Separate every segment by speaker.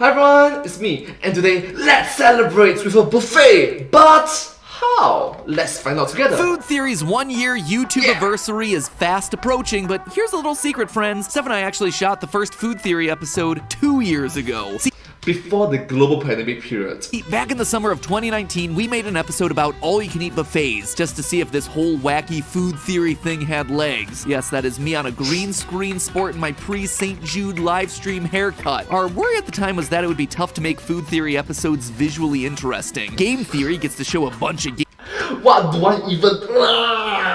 Speaker 1: Hi everyone, it's me, and today let's celebrate with a buffet! But how? Let's find out together.
Speaker 2: Food Theory's 1-year YouTube anniversary is fast approaching, but here's a little secret, friends. Steph and I actually shot the first Food Theory episode 2 years ago.
Speaker 1: Before the global pandemic period.
Speaker 2: Back in the summer of 2019, we made an episode about all-you-can-eat buffets, just to see if this whole wacky food theory thing had legs. Yes, that is me on a green screen sporting my pre-St. Jude livestream haircut. Our worry at the time was that it would be tough to make food theory episodes visually interesting. Game Theory gets to show a bunch of
Speaker 1: What do I even...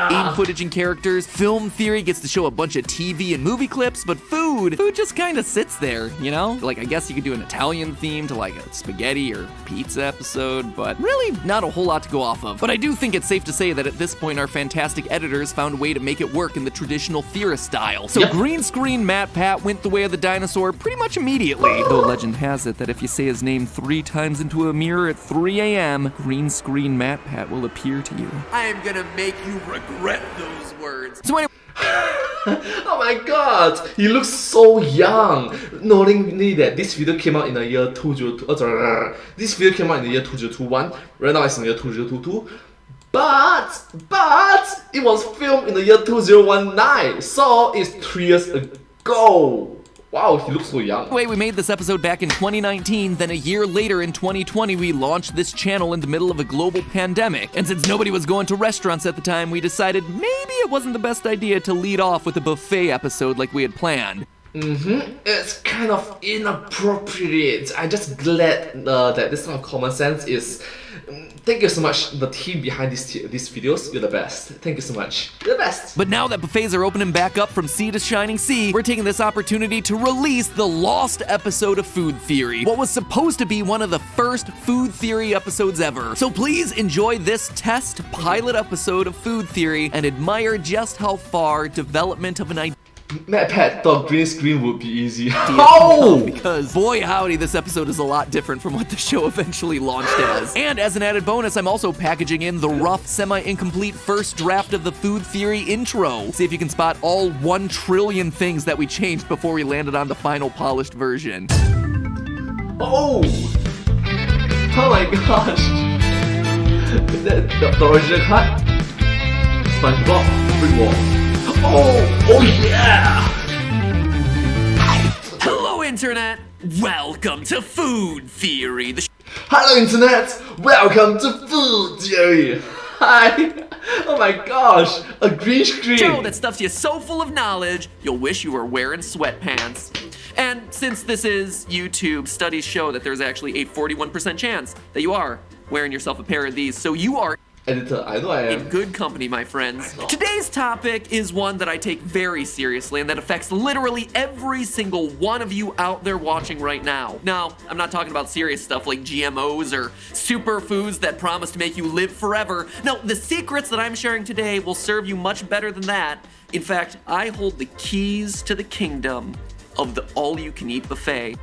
Speaker 2: game footage and characters. Film Theory gets to show a bunch of TV and movie clips, but food just kind of sits there, you know? Like, I guess you could do an Italian theme to like a spaghetti or pizza episode, but really not a whole lot to go off of. But I do think it's safe to say that at this point our fantastic editors found a way to make it work in the traditional theorist style. So green screen Matt Pat went the way of the dinosaur pretty much immediately. Though legend has it that if you say his name 3 times into a mirror at 3 a.m., green screen Matt Pat will appear to you. I am gonna make you regret those words. So anyway.
Speaker 1: Oh my god, he looks so young. Knowing that this video came out in the year 2022. This video came out in the year 2021. Right now it's in the year 2022. But it was filmed in the year 2019. So it's 3 years ago. Wow, he looks so young.
Speaker 2: We made this episode back in 2019, then a year later in 2020, we launched this channel in the middle of a global pandemic. And since nobody was going to restaurants at the time, we decided maybe it wasn't the best idea to lead off with a buffet episode like we had planned.
Speaker 1: It's kind of inappropriate. I'm just glad that this kind of common sense is... Thank you so much, the team behind these videos. You're the best. Thank you so much. You're the best.
Speaker 2: But now that buffets are opening back up from sea to shining sea, we're taking this opportunity to release the lost episode of Food Theory, what was supposed to be one of the first Food Theory episodes ever. So please enjoy this test pilot episode of Food Theory and admire just how far development of an idea.
Speaker 1: Matt Pat thought green screen would be easy.
Speaker 2: Oh! Because boy howdy, this episode is a lot different from what the show eventually launched as. And as an added bonus, I'm also packaging in the rough, semi-incomplete first draft of the Food Theory intro. See if you can spot all 1 trillion things that we changed before we landed on the final polished version.
Speaker 1: Oh! Oh my gosh! The original cut? SpongeBob, Brick Wall. Oh yeah!
Speaker 2: Hello, Internet! Welcome to Food Theory.
Speaker 1: Hello, Internet! Welcome to Food Theory! Hi! Oh my gosh! A green screen!
Speaker 2: Show that stuffs you so full of knowledge, you'll wish you were wearing sweatpants. And since this is YouTube, studies show that there's actually a 41% chance that you are wearing yourself a pair of these, so you are
Speaker 1: Editor, I know I am.
Speaker 2: in good company, my friends. Today's topic is one that I take very seriously and that affects literally every single one of you out there watching right now. Now, I'm not talking about serious stuff like GMOs or superfoods that promise to make you live forever. No, the secrets that I'm sharing today will serve you much better than that. In fact, I hold the keys to the kingdom of the all-you-can-eat buffet.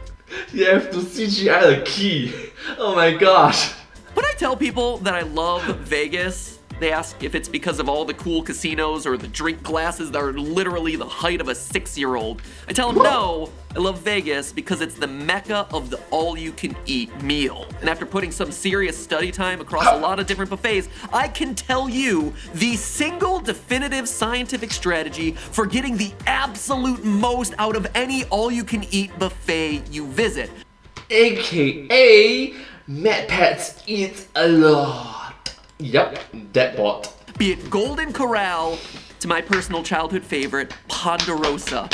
Speaker 1: You have to CGI the key. Oh my gosh.
Speaker 2: When I tell people that I love Vegas, they ask if it's because of all the cool casinos or the drink glasses that are literally the height of a 6-year-old. I tell them no, I love Vegas because it's the mecca of the all-you-can-eat meal. And after putting some serious study time across a lot of different buffets, I can tell you the single definitive scientific strategy for getting the absolute most out of any all-you-can-eat buffet you visit.
Speaker 1: AKA... Matt Pats eat a lot. Yep, that bot.
Speaker 2: Be it Golden Corral to my personal childhood favorite, Ponderosa.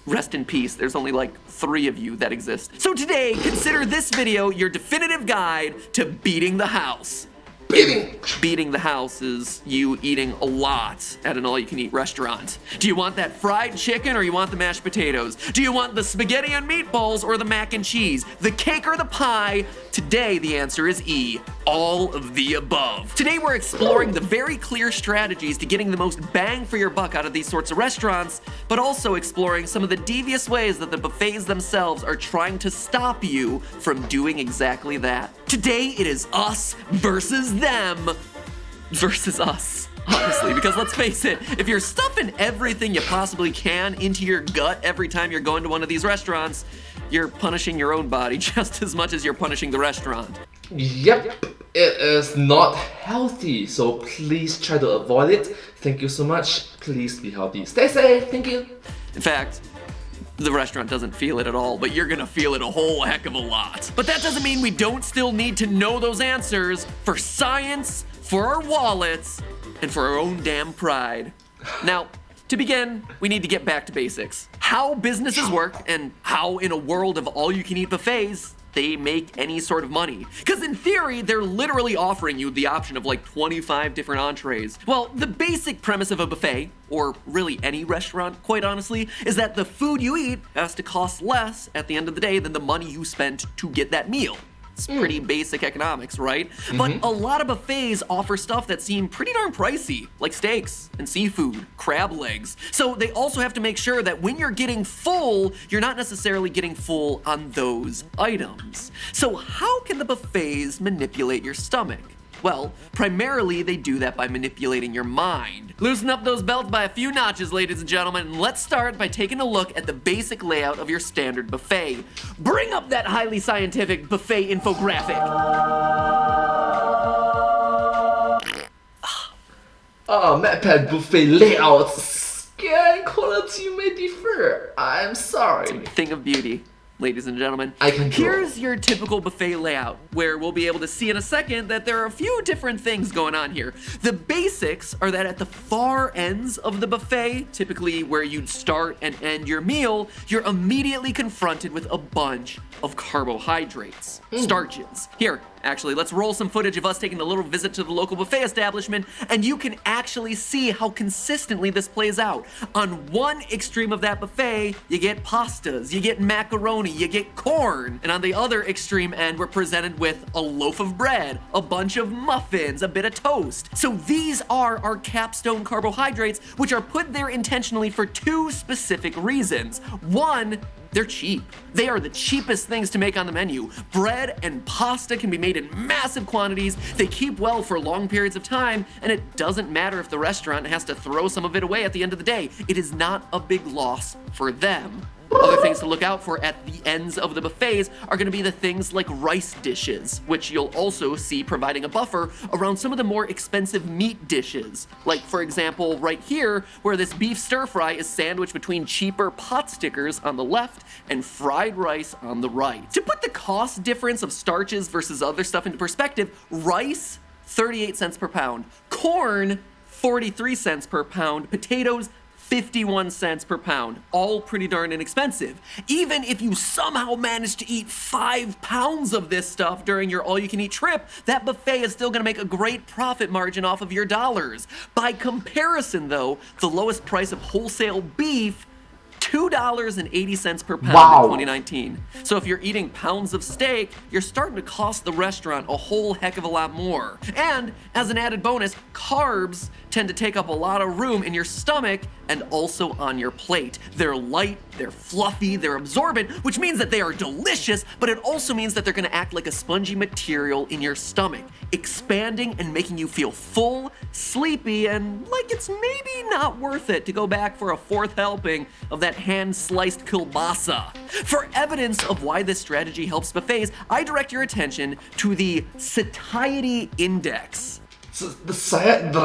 Speaker 2: Rest in peace, there's only like 3 of you that exist. So today, consider this video your definitive guide to beating the house. Beating the house is you eating a lot at an all-you-can-eat restaurant. Do you want that fried chicken or you want the mashed potatoes? Do you want the spaghetti and meatballs or the mac and cheese? The cake or the pie? Today, the answer is E, all of the above. Today, we're exploring the very clear strategies to getting the most bang for your buck out of these sorts of restaurants, but also exploring some of the devious ways that the buffets themselves are trying to stop you from doing exactly that. Today, it is us versus them versus us. Honestly, because let's face it, if you're stuffing everything you possibly can into your gut every time you're going to one of these restaurants, you're punishing your own body just as much as you're punishing the restaurant.
Speaker 1: Yep, it is not healthy, so please try to avoid it. Thank you so much. Please be healthy. Stay safe. Thank you.
Speaker 2: In fact, the restaurant doesn't feel it at all, but you're gonna feel it a whole heck of a lot. But that doesn't mean we don't still need to know those answers for science, for our wallets, and for our own damn pride. Now, to begin, we need to get back to basics. How businesses work and how in a world of all-you-can-eat buffets, they make any sort of money. Because in theory, they're literally offering you the option of like 25 different entrees. Well, the basic premise of a buffet, or really any restaurant, quite honestly, is that the food you eat has to cost less at the end of the day than the money you spent to get that meal. It's pretty basic economics, right? But a lot of buffets offer stuff that seem pretty darn pricey, like steaks and seafood, crab legs. So they also have to make sure that when you're getting full, you're not necessarily getting full on those items. So how can the buffets manipulate your stomach? Well, primarily they do that by manipulating your mind. Loosen up those belts by a few notches, ladies and gentlemen, and let's start by taking a look at the basic layout of your standard buffet. Bring up that highly scientific buffet infographic.
Speaker 1: MatPat buffet layouts. Scan quality may differ. I'm sorry.
Speaker 2: Thing of beauty. Ladies and gentlemen,
Speaker 1: I can draw.
Speaker 2: Here's your typical buffet layout, where we'll be able to see in a second that there are a few different things going on here. The basics are that at the far ends of the buffet, typically where you'd start and end your meal, you're immediately confronted with a bunch of carbohydrates, starches. Here, actually, let's roll some footage of us taking a little visit to the local buffet establishment, and you can actually see how consistently this plays out. On one extreme of that buffet, you get pastas, you get macaroni, you get corn, and on the other extreme end, we're presented with a loaf of bread, a bunch of muffins, a bit of toast. So these are our capstone carbohydrates, which are put there intentionally for two specific reasons. One, they're cheap. They are the cheapest things to make on the menu. Bread and pasta can be made in massive quantities, they keep well for long periods of time, and it doesn't matter if the restaurant has to throw some of it away at the end of the day. It is not a big loss for them. Other things to look out for at the ends of the buffets are going to be the things like rice dishes, which you'll also see providing a buffer around some of the more expensive meat dishes. Like, for example, right here, where this beef stir fry is sandwiched between cheaper pot stickers on the left and fried rice on the right. To put the cost difference of starches versus other stuff into perspective, rice, 38 cents per pound. Corn, 43 cents per pound. Potatoes, 51 cents per pound, all pretty darn inexpensive. Even if you somehow manage to eat 5 pounds of this stuff during your all-you-can-eat trip, that buffet is still gonna make a great profit margin off of your dollars. By comparison though, the lowest price of wholesale beef, $2.80 per pound in 2019. So if you're eating pounds of steak, you're starting to cost the restaurant a whole heck of a lot more. And as an added bonus, carbs tend to take up a lot of room in your stomach and also on your plate. They're light, they're fluffy, they're absorbent, which means that they are delicious, but it also means that they're gonna act like a spongy material in your stomach, expanding and making you feel full, sleepy, and like it's maybe not worth it to go back for a fourth helping of that hand-sliced kielbasa. For evidence of why this strategy helps buffets, I direct your attention to the satiety index.
Speaker 1: The satiety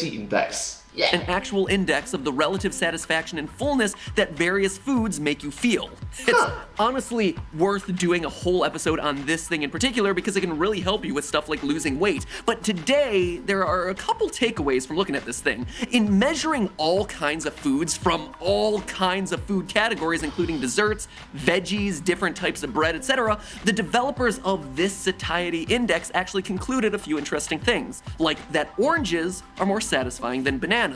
Speaker 1: index. Yeah.
Speaker 2: An actual index of the relative satisfaction and fullness that various foods make you feel. It's honestly worth doing a whole episode on this thing in particular because it can really help you with stuff like losing weight. But today, there are a couple takeaways from looking at this thing. In measuring all kinds of foods from all kinds of food categories, including desserts, veggies, different types of bread, etc., the developers of this satiety index actually concluded a few interesting things, like that oranges are more satisfying than bananas.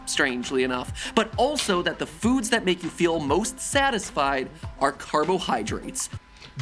Speaker 2: Strangely enough, but also that the foods that make you feel most satisfied are carbohydrates.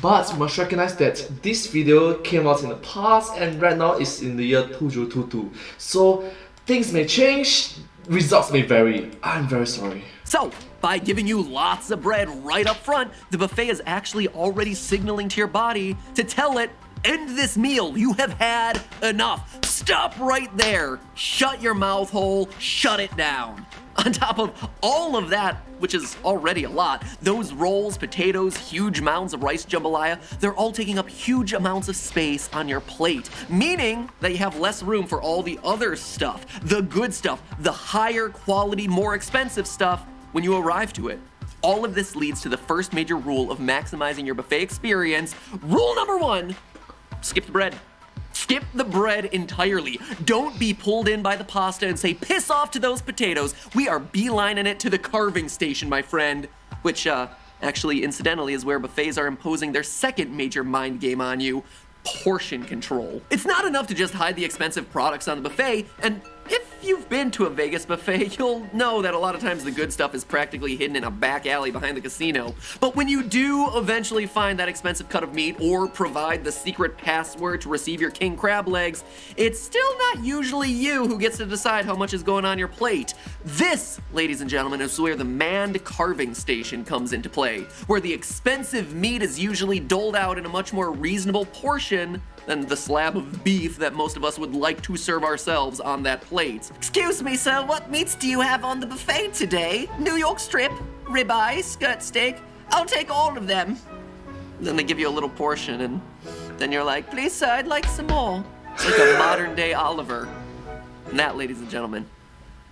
Speaker 1: But you must recognize that this video came out in the past and right now it's in the year 2022. So things may change, results may vary. I'm very sorry.
Speaker 2: So, by giving you lots of bread right up front, the buffet is actually already signaling to your body to tell it, end this meal, you have had enough. Stop right there. Shut your mouth hole, shut it down. On top of all of that, which is already a lot, those rolls, potatoes, huge mounds of rice jambalaya, they're all taking up huge amounts of space on your plate, meaning that you have less room for all the other stuff, the good stuff, the higher quality, more expensive stuff when you arrive to it. All of this leads to the first major rule of maximizing your buffet experience. Rule number 1, skip the bread. Skip the bread entirely. Don't be pulled in by the pasta and say, piss off to those potatoes. We are beelining it to the carving station, my friend. Which, actually, incidentally, is where buffets are imposing their second major mind game on you: portion control. It's not enough to just hide the expensive products on the buffet, and if you've been to a Vegas buffet, you'll know that a lot of times the good stuff is practically hidden in a back alley behind the casino. But when you do eventually find that expensive cut of meat or provide the secret password to receive your king crab legs, it's still not usually you who gets to decide how much is going on your plate. This, ladies and gentlemen, is where the manned carving station comes into play, where the expensive meat is usually doled out in a much more reasonable portion than the slab of beef that most of us would like to serve ourselves on that plate. Excuse me, sir, what meats do you have on the buffet today? New York strip, ribeye, skirt steak? I'll take all of them. Then they give you a little portion, and then you're like, please, sir, I'd like some more. It's like a modern day Oliver. And that, ladies and gentlemen,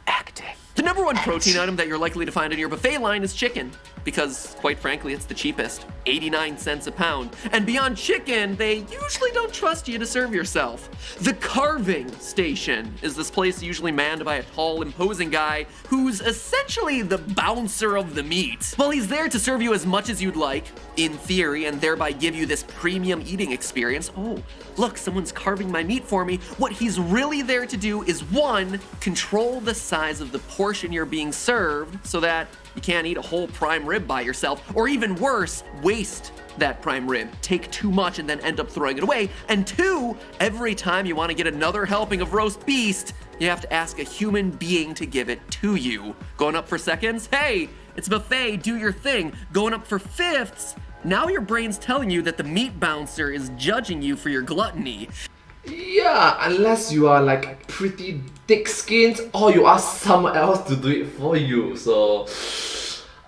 Speaker 2: acting. The number 1 protein item that you're likely to find in your buffet line is chicken, because quite frankly, it's the cheapest, 89 cents a pound. And beyond chicken, they usually don't trust you to serve yourself. The carving station is this place usually manned by a tall, imposing guy who's essentially the bouncer of the meat. Well, he's there to serve you as much as you'd like, in theory, and thereby give you this premium eating experience. Oh, look, someone's carving my meat for me. What he's really there to do is 1, control the size of the portion you're being served so that you can't eat a whole prime rib by yourself, or even worse, waste that prime rib, take too much and then end up throwing it away. And 2, every time you want to get another helping of roast beast, you have to ask a human being to give it to you. Going up for seconds? Hey, it's a buffet, do your thing. Going up for fifths? Now your brain's telling you that the meat bouncer is judging you for your gluttony.
Speaker 1: Yeah, unless you are like pretty thick-skinned or you ask someone else to do it for you. So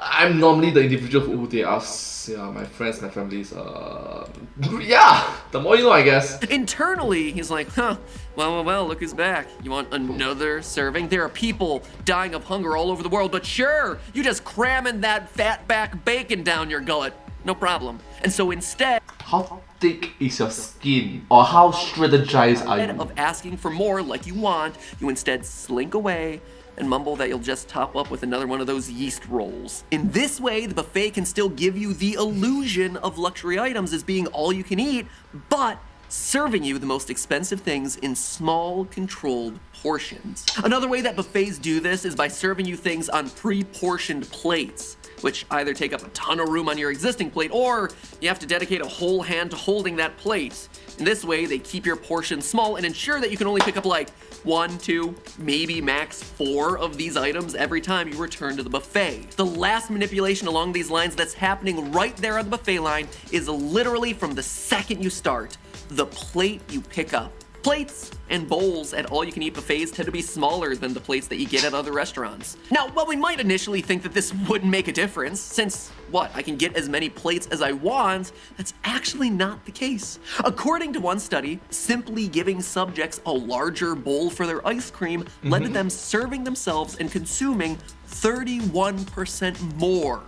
Speaker 1: I'm normally the individual who they ask, yeah, my friends, my families, yeah, the more you know, I guess.
Speaker 2: Internally, he's like, well, look who's back. You want another serving? There are people dying of hunger all over the world, but sure, you just cramming that fatback bacon down your gullet. No problem. And so instead,
Speaker 1: how thick is your skin? Or how strategized are
Speaker 2: instead
Speaker 1: you?
Speaker 2: of asking for more like you want, you instead slink away and mumble that you'll just top up with another one of those yeast rolls. In this way, the buffet can still give you the illusion of luxury items as being all you can eat, but serving you the most expensive things in small, controlled portions. Another way that buffets do this is by serving you things on pre-portioned plates, which either take up a ton of room on your existing plate, or you have to dedicate a whole hand to holding that plate. In this way, they keep your portion small and ensure that you can only pick up like 1, 2, maybe max 4 of these items every time you return to the buffet. The last manipulation along these lines that's happening right there on the buffet line is literally from the second you start, the plate you pick up. Plates and bowls at all-you-can-eat buffets tend to be smaller than the plates that you get at other restaurants. Now, while we might initially think that this wouldn't make a difference, since, I can get as many plates as I want, that's actually not the case. According to one study, simply giving subjects a larger bowl for their ice cream led to them serving themselves and consuming 31% more.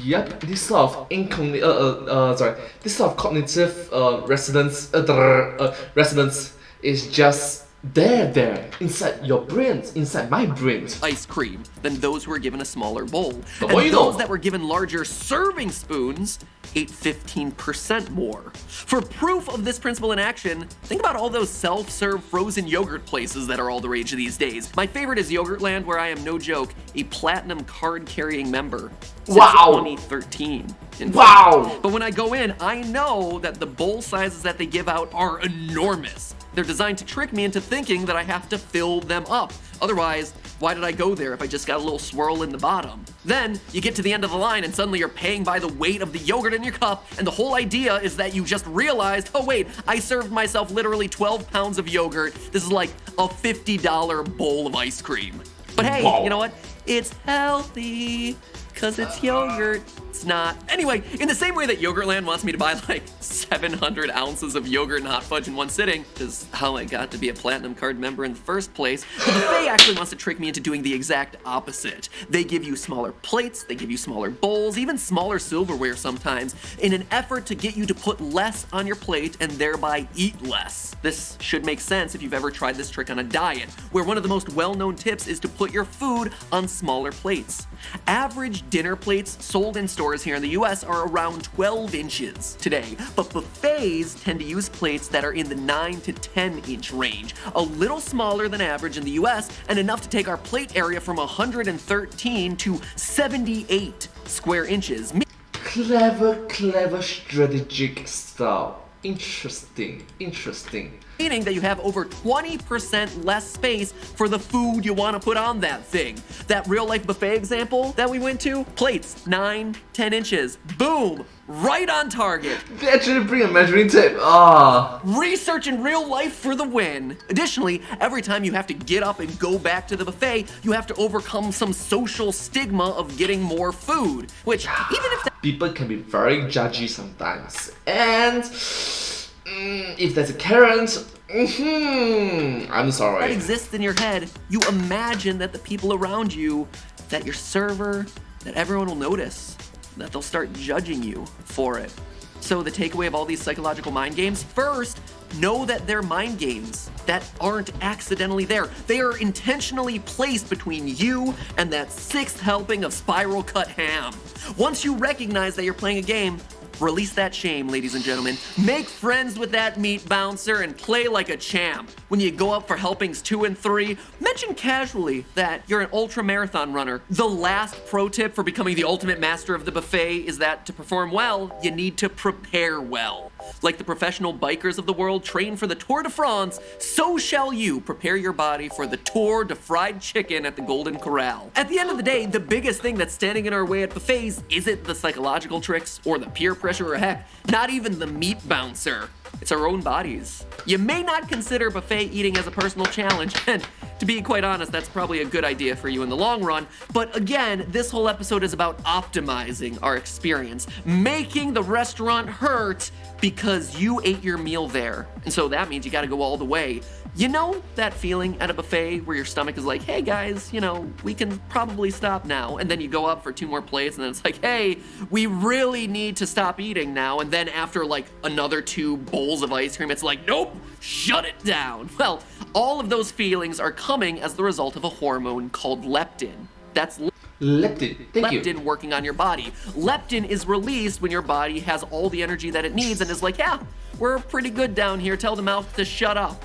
Speaker 1: Yep, this sort of this sort of cognitive resonance is just there, inside your brains, inside my brains.
Speaker 2: Ice cream than those who were given a smaller bowl.
Speaker 1: The
Speaker 2: And
Speaker 1: more you know.
Speaker 2: those that were given larger serving spoons ate 15% more. For proof of this principle in action, think about all those self-serve frozen yogurt places that are all the rage these days. My favorite is Yogurtland, where I am, no joke, a platinum card-carrying member since
Speaker 1: Wow.
Speaker 2: 2013. in fact.
Speaker 1: Wow!
Speaker 2: But when I go in, I know that the bowl sizes that they give out are enormous. They're designed to trick me into thinking that I have to fill them up. Otherwise, why did I go there if I just got a little swirl in the bottom? Then, you get to the end of the line and suddenly you're paying by the weight of the yogurt in your cup, and the whole idea is that you just realized, oh wait, I served myself literally 12 pounds of yogurt. This is like a $50 bowl of ice cream. But hey,
Speaker 1: Wow.
Speaker 2: you know what? It's healthy, cause it's yogurt. It's not. Anyway, in the same way that Yogurtland wants me to buy like 700 ounces of yogurt and hot fudge in one sitting, which is how I got to be a Platinum Card member in the first place, the buffet actually wants to trick me into doing the exact opposite. They give you smaller plates, they give you smaller bowls, even smaller silverware sometimes, in an effort to get you to put less on your plate and thereby eat less. This should make sense if you've ever tried this trick on a diet, where one of the most well-known tips is to put your food on smaller plates. Average dinner plates sold in stores here in the US are around 12 inches today, but buffets tend to use plates that are in the 9 to 10 inch range, a little smaller than average in the US and enough to take our plate area from 113 to 78 square inches.
Speaker 1: Clever strategic style. Interesting.
Speaker 2: Meaning that you have over 20% less space for the food you want to put on that thing. That real life buffet example that we went to, plates 9, 10 inches, boom, right on target.
Speaker 1: They actually bring a measuring tape.
Speaker 2: Research in real life for the win. Additionally, every time you have to get up and go back to the buffet, you have to overcome some social stigma of getting more food, which even if
Speaker 1: people can be very judgy sometimes. And if there's a current, I'm sorry.
Speaker 2: that exists in your head, you imagine that the people around you, that your server, that everyone will notice, that they'll start judging you for it. So the takeaway of all these psychological mind games, first, know that they're mind games that aren't accidentally there. They are intentionally placed between you and that 6th helping of spiral cut ham. Once you recognize that you're playing a game, release that shame, ladies and gentlemen. Make friends with that meat bouncer and play like a champ. When you go up for helpings 2 and 3, mention casually that you're an ultra marathon runner. The last pro tip for becoming the ultimate master of the buffet is that to perform well, you need to prepare well. Like the professional bikers of the world train for the Tour de France, so shall you prepare your body for the Tour de Fried Chicken at the Golden Corral. At the end of the day, the biggest thing that's standing in our way at buffets isn't the psychological tricks or the peer pressure or heck, not even the meat bouncer. It's our own bodies. You may not consider buffet eating as a personal challenge, and to be quite honest, that's probably a good idea for you in the long run. But again, this whole episode is about optimizing our experience, making the restaurant hurt because you ate your meal there. And so that means you gotta go all the way. You know that feeling at a buffet where your stomach is like, hey guys, we can probably stop now. And then you go up for 2 more plates and then it's like, hey, we really need to stop eating now. And then after like another 2 bowls of ice cream, it's like, nope, shut it down. Well, all of those feelings are coming as the result of a hormone called leptin. That's
Speaker 1: leptin. Thank you.
Speaker 2: Leptin working on your body. Leptin is released when your body has all the energy that it needs and is like, yeah, we're pretty good down here. Tell the mouth to shut up.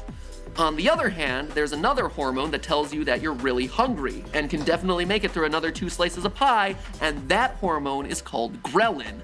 Speaker 2: On the other hand, there's another hormone that tells you that you're really hungry and can definitely make it through another 2 slices of pie, and that hormone is called ghrelin.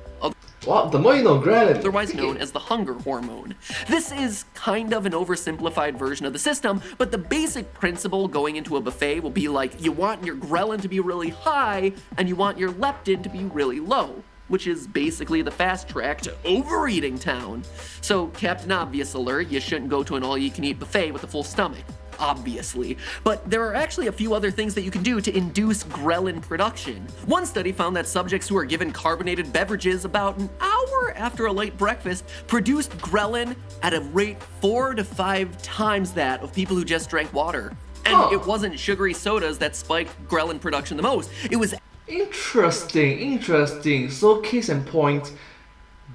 Speaker 1: What? The more you know, ghrelin.
Speaker 2: Otherwise known as the hunger hormone. This is kind of an oversimplified version of the system, but the basic principle going into a buffet will be like, you want your ghrelin to be really high, and you want your leptin to be really low, which is basically the fast track to overeating town. So, Captain Obvious alert, you shouldn't go to an all-you-can-eat buffet with a full stomach. Obviously. But there are actually a few other things that you can do to induce ghrelin production. One study found that subjects who are given carbonated beverages about an hour after a light breakfast produced ghrelin at a rate 4 to 5 times that of people who just drank water. And it wasn't sugary sodas that spiked ghrelin production the most. It was
Speaker 1: Interesting. So case in point,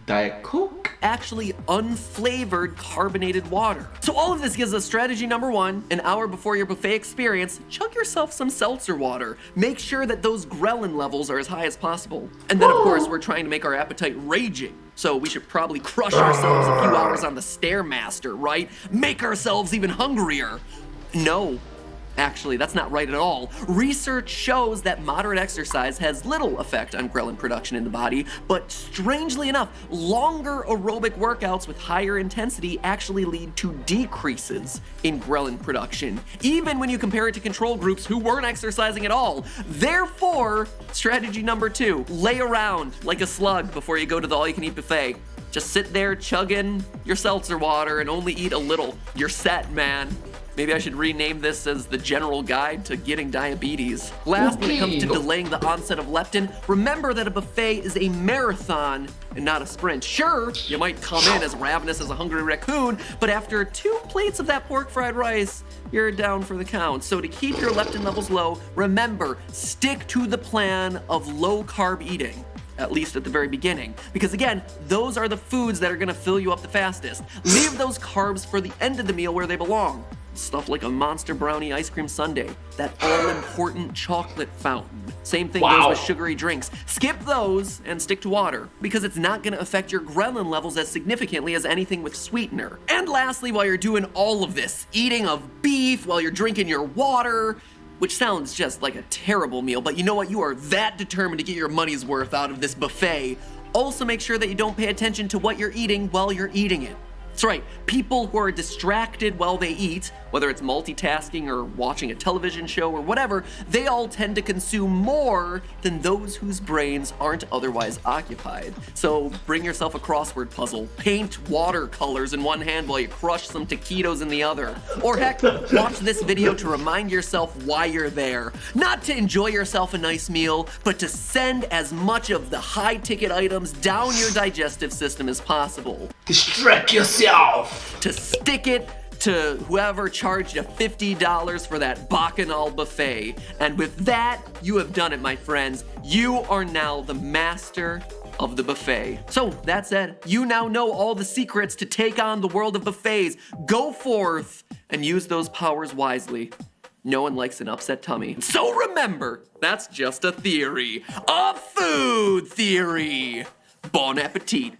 Speaker 1: Diet Coke?
Speaker 2: Actually unflavored carbonated water. So all of this gives us strategy number 1, an hour before your buffet experience, chug yourself some seltzer water. Make sure that those ghrelin levels are as high as possible. And then of course we're trying to make our appetite raging. So we should probably crush ourselves a few hours on the Stairmaster, right? Make ourselves even hungrier. No. Actually, that's not right at all. Research shows that moderate exercise has little effect on ghrelin production in the body, but strangely enough, longer aerobic workouts with higher intensity actually lead to decreases in ghrelin production, even when you compare it to control groups who weren't exercising at all. Therefore, strategy number 2, lay around like a slug before you go to the all-you-can-eat buffet. Just sit there chugging your seltzer water and only eat a little. You're set, man. Maybe I should rename this as the general guide to getting diabetes. Last, when it comes to delaying the onset of leptin, remember that a buffet is a marathon and not a sprint. Sure, you might come in as ravenous as a hungry raccoon, but after 2 plates of that pork fried rice, you're down for the count. So to keep your leptin levels low, remember, stick to the plan of low carb eating, at least at the very beginning. Because again, those are the foods that are gonna fill you up the fastest. Leave those carbs for the end of the meal where they belong. Stuff like a Monster Brownie ice cream sundae, that all-important chocolate fountain. Same thing goes with sugary drinks. Skip those and stick to water, because it's not gonna affect your ghrelin levels as significantly as anything with sweetener. And lastly, while you're doing all of this, eating of beef while you're drinking your water, which sounds just like a terrible meal, but you know what? You are that determined to get your money's worth out of this buffet. Also make sure that you don't pay attention to what you're eating while you're eating it. That's right, people who are distracted while they eat, whether it's multitasking or watching a television show or whatever, they all tend to consume more than those whose brains aren't otherwise occupied. So bring yourself a crossword puzzle, paint watercolors in one hand while you crush some taquitos in the other. Or heck, watch this video to remind yourself why you're there. Not to enjoy yourself a nice meal, but to send as much of the high-ticket items down your digestive system as possible.
Speaker 1: Distract yourself!
Speaker 2: To stick it to whoever charged you $50 for that Bacchanal buffet. And with that, you have done it, my friends. You are now the master of the buffet. So, that said, you now know all the secrets to take on the world of buffets. Go forth and use those powers wisely. No one likes an upset tummy. So remember, that's just a theory. A food theory. Bon appetit.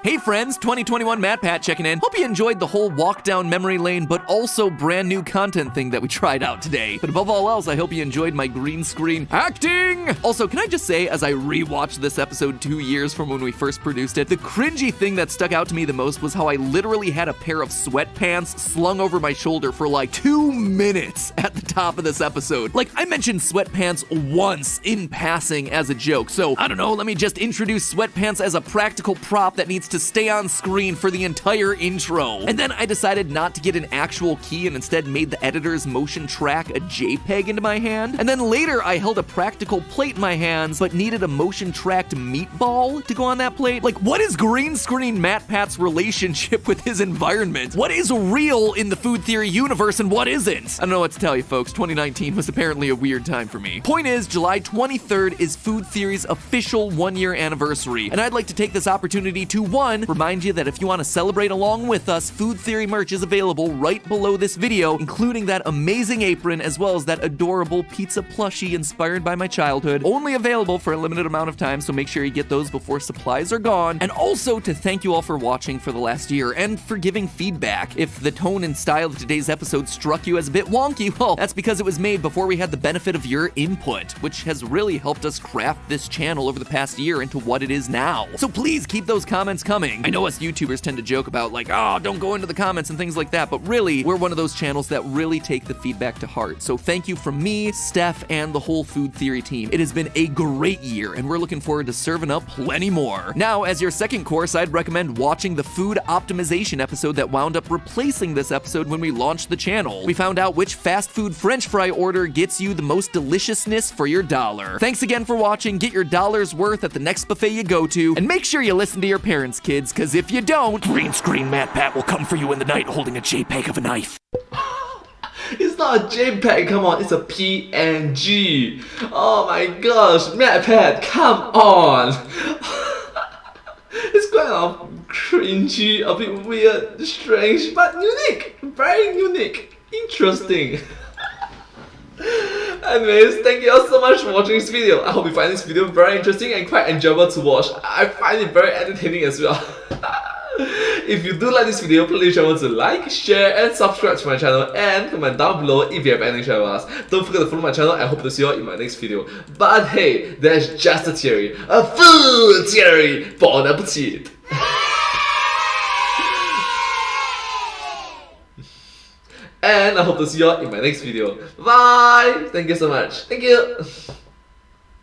Speaker 3: Hey friends, 2021 Matt Pat checking in. Hope you enjoyed the whole walk down memory lane, but also brand new content thing that we tried out today. But above all else, I hope you enjoyed my green screen acting! Also, can I just say, as I rewatched this episode 2 years from when we first produced it, the cringy thing that stuck out to me the most was how I literally had a pair of sweatpants slung over my shoulder for like 2 minutes at the top of this episode. Like, I mentioned sweatpants once in passing as a joke, so I don't know, let me just introduce sweatpants as a practical prop that needs to stay on screen for the entire intro. And then I decided not to get an actual key and instead made the editor's motion track a JPEG into my hand. And then later I held a practical plate in my hands, but needed a motion tracked meatball to go on that plate. Like, what is green screen Matt Pat's relationship with his environment? What is real in the food theory universe and what isn't? I don't know what to tell you folks, 2019 was apparently a weird time for me. Point is, July 23rd is Food Theory's official 1-year anniversary, and I'd like to take this opportunity to remind you that if you want to celebrate along with us, Food Theory merch is available right below this video, including that amazing apron as well as that adorable pizza plushie inspired by my childhood. Only available for a limited amount of time, so make sure you get those before supplies are gone. And also to thank you all for watching for the last year and for giving feedback. If the tone and style of today's episode struck you as a bit wonky, well, that's because it was made before we had the benefit of your input, which has really helped us craft this channel over the past year into what it is now. So please keep those comments coming. I know us YouTubers tend to joke about like, oh, don't go into the comments and things like that, but really, we're one of those channels that really take the feedback to heart. So thank you from me, Steph, and the whole Food Theory team. It has been a great year, and we're looking forward to serving up plenty more. Now, as your second course, I'd recommend watching the food optimization episode that wound up replacing this episode when we launched the channel. We found out which fast food French fry order gets you the most deliciousness for your dollar. Thanks again for watching. Get your dollar's worth at the next buffet you go to, and make sure you listen to your parents, kids, because if you don't, green screen Matt Pat will come for you in the night holding a JPEG of a knife.
Speaker 1: It's not a JPEG, come on, it's a PNG. Oh my gosh, Matt Pat, come on. It's kind of cringy, a bit weird, strange, but unique. Very unique. Interesting. Anyways, thank you all so much for watching this video. I hope you find this video very interesting and quite enjoyable to watch. I find it very entertaining as well. If you do like this video, please remember to like, share and subscribe to my channel and comment down below if you have anything to share with us. Don't forget to follow my channel. I hope to see you all in my next video. But hey, that's just a theory. A food theory! Bon appetit! And I hope to see you all in my next video. Bye! Thank you so much. Thank you!